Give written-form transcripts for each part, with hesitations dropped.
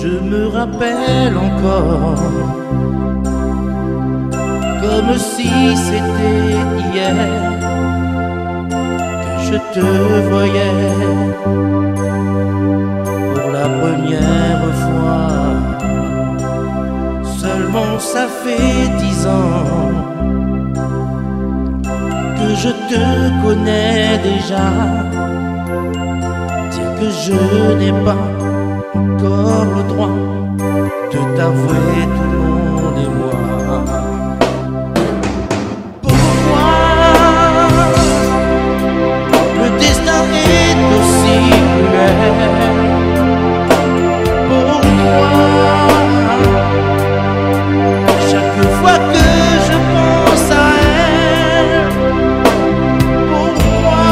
Je me rappelle encore, comme si c'était hier, que je te voyais pour la première fois. Seulement ça fait 10 ans que je te connais déjà. Dire que je n'ai pas encore le droit de t'avouer tout le monde et moi. Pourquoi le destin est aussi cruel? Pourquoi chaque fois que je pense à elle? Pourquoi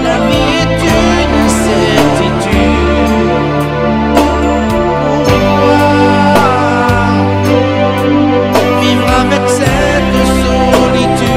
la vie est une incertitude? Pourquoi vivre avec cette solitude?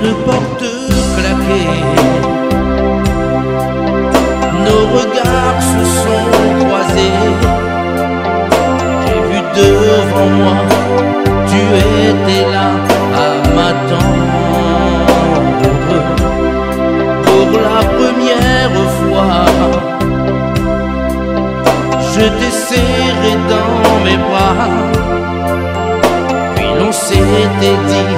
D'une porte claquée, nos regards se sont croisés. J'ai vu devant moi, tu étais là à m'attendre. Pour la première fois, je t'ai serré dans mes bras, puis l'on s'était dit